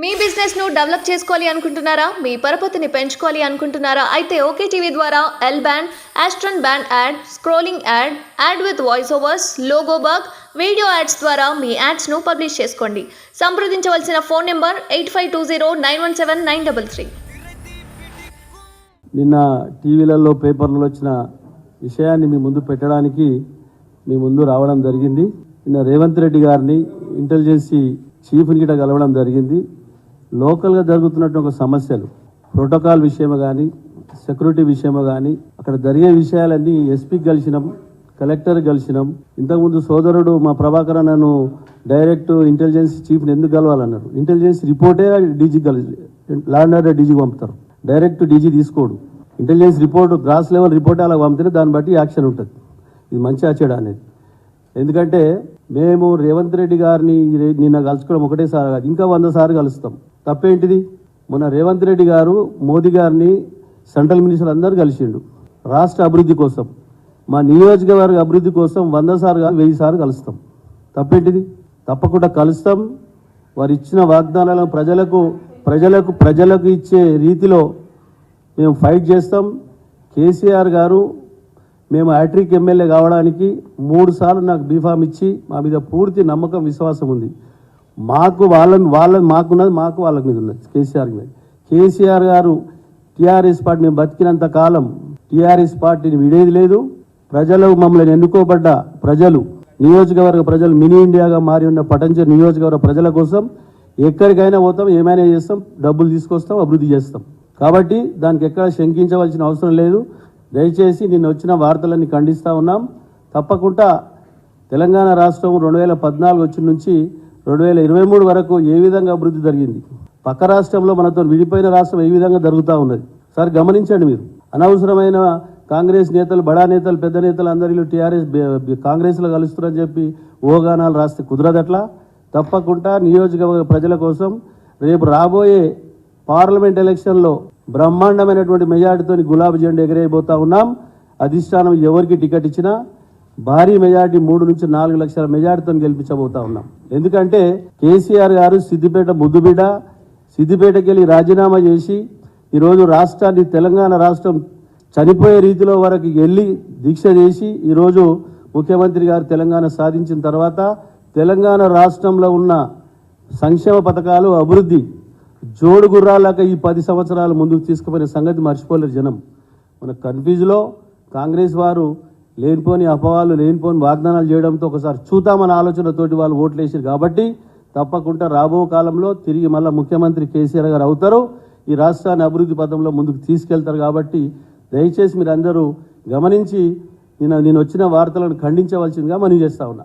మీ business ను develop చేసుకోవాలి అనుకుంటున్నారా? మీ పరపతిని పెంచుకోవాలి అనుకుంటున్నారా? అయితే ఓకే టీవీ ద్వారా L band, aston band ad, scrolling ad, ad with voice overs, logo bug, video ads ద్వారా మీ యాడ్స్ ను పబ్లిష్ చేసుకోండి. సంప్రదించవలసిన ఫోన్ నెంబర్ 8520917933. నిన్న టీవీలలో పేపర్లలో వచ్చిన విషయాన్ని మీ ముందు పెట్టడానికి మీ ముందు రావడం జరిగింది. నిన్న రేవంత్ రెడ్డి గారిని ఇంటెలిజెన్సీ చీఫ్ని గిట్ట కలవడం జరిగింది. లోకల్గా జరుగుతున్నట్టు ఒక సమస్యలు, ప్రోటోకాల్ విషయమో కానీ, సెక్యూరిటీ విషయమో కానీ, అక్కడ జరిగే విషయాలన్నీ ఎస్పీకి కలిసినాం, కలెక్టర్ కలిసినాం. ఇంతకుముందు సోదరుడు మా ప్రభాకర్ నన్ను డైరెక్ట్ ఇంటెలిజెన్స్ చీఫ్ని ఎందుకు కలవాలన్నాడు. ఇంటెలిజెన్స్ రిపోర్టే డీజీకి ల్యాండ్ ఆర్డర్ డీజీకి పంపుతారు, డైరెక్ట్ డీజీ తీసుకోడు. Intelligence report, gross level report అలా పంపితే దాన్ని బట్టి యాక్షన్ ఉంటుంది. ఇది మంచిగా చెడా అనేది. ఎందుకంటే మేము రేవంత్ రెడ్డి గారిని నిన్న కలుసుకోవడం ఒకటేసారి కాదు, ఇంకా 100 సార్లు కలుస్తాం. తప్పేంటిది? మొన్న రేవంత్ రెడ్డి గారు మోదీ గారిని, సెంట్రల్ మినిస్టర్ అందరూ కలిసిండు రాష్ట్ర అభివృద్ధి కోసం. మా నియోజకవర్గ అభివృద్ధి కోసం 100 సార్లు కాదు 1000 సార్లు కలుస్తాం. తప్పేంటిది? తప్పకుండా కలుస్తాం. వారు ఇచ్చిన వాగ్దానాలను ప్రజలకు ఇచ్చే రీతిలో మేము ఫైట్ చేస్తాం. కేసీఆర్ గారు మేము హ్యాట్రిక్ ఎమ్మెల్యే కావడానికి 3 సార్లు నాకు బీఫామ్ ఇచ్చి మా మీద పూర్తి నమ్మకం, విశ్వాసం ఉంది. మాకున్నది వాళ్ళ మీద ఉన్నది, కేసీఆర్ మీద. కేసీఆర్ గారు టీఆర్ఎస్ పార్టీ మేము బతికినంత కాలం టీఆర్ఎస్ పార్టీని విడేది లేదు. ప్రజలు మమ్మల్ని ఎన్నుకోబడ్డ ప్రజలు, నియోజకవర్గ ప్రజలు మినీ ఇండియాగా మారి ఉన్న పటంచెరు నియోజకవర్గ ప్రజల కోసం ఎక్కడికైనా పోతాం, ఏమైనా చేస్తాం, డబ్బులు తీసుకొస్తాం, అభివృద్ధి చేస్తాం. కాబట్టి దానికి ఎక్కడ శంకించవలసిన అవసరం లేదు. దయచేసి నిన్న వచ్చిన వార్తలన్నీ ఖండిస్తూ ఉన్నాం. తప్పకుండా తెలంగాణ రాష్ట్రం 2014 వచ్చిన నుంచి 2023 వరకు ఏ విధంగా అభివృద్ధి జరిగింది, పక్క రాష్ట్రంలో మనతో విడిపోయిన రాష్ట్రం ఏ విధంగా జరుగుతూ ఉన్నది సార్ గమనించండి. మీరు అనవసరమైన కాంగ్రెస్ నేతలు, బడా నేతలు, పెద్ద నేతలు అందరిలో టీఆర్ఎస్ కాంగ్రెస్లో కలుస్తున్నారని చెప్పి ఓగానాలు రాస్తే కుదరదట్లా. తప్పకుండా నియోజకవర్గ ప్రజల కోసం రేపు రాబోయే పార్లమెంట్ ఎలక్షన్లో బ్రహ్మాండమైనటువంటి మెజార్టీతో గులాబీ జెండా ఎగరేయబోతా ఉన్నాం. అధిష్టానం ఎవరికి టికెట్ ఇచ్చినా భారీ మెజార్టీ 3 నుంచి 4 లక్షల మెజార్టీతో గెలిపించబోతా ఉన్నాం. ఎందుకంటే కేసీఆర్ గారు సిద్దిపేట ముద్దుబిడ్డ, సిద్దిపేటకి వెళ్ళి రాజీనామా చేసి ఈరోజు రాష్ట్రాన్ని, తెలంగాణ రాష్ట్రం చనిపోయే రీతిలో వరకు వెళ్ళి దీక్ష చేసి ఈరోజు ముఖ్యమంత్రి గారు తెలంగాణ సాధించిన తర్వాత తెలంగాణ రాష్ట్రంలో ఉన్న సంక్షేమ పథకాలు, అభివృద్ధి జోడు గుర్రాలాక ఈ 10 సంవత్సరాలు ముందుకు తీసుకుపోయిన సంగతి మర్చిపోలేరు జనం. మన కన్ఫ్యూజ్లో కాంగ్రెస్ వారు లేనిపోని అపవాళ్ళు, లేనిపోని వాగ్దానాలు చేయడంతో ఒకసారి చూద్దామన్న ఆలోచనతోటి వాళ్ళు ఓట్లు వేసారు. కాబట్టి తప్పకుండా రాబో కాలంలో తిరిగి మళ్ళీ ముఖ్యమంత్రి కేసీఆర్ గారు అవుతారు, ఈ రాష్ట్రాన్ని అభివృద్ధి పథంలో ముందుకు తీసుకెళ్తారు. కాబట్టి దయచేసి మీరు అందరూ గమనించి నేను వచ్చిన వార్తలను ఖండించవలసిందిగా మనవి చేస్తా ఉన్నా.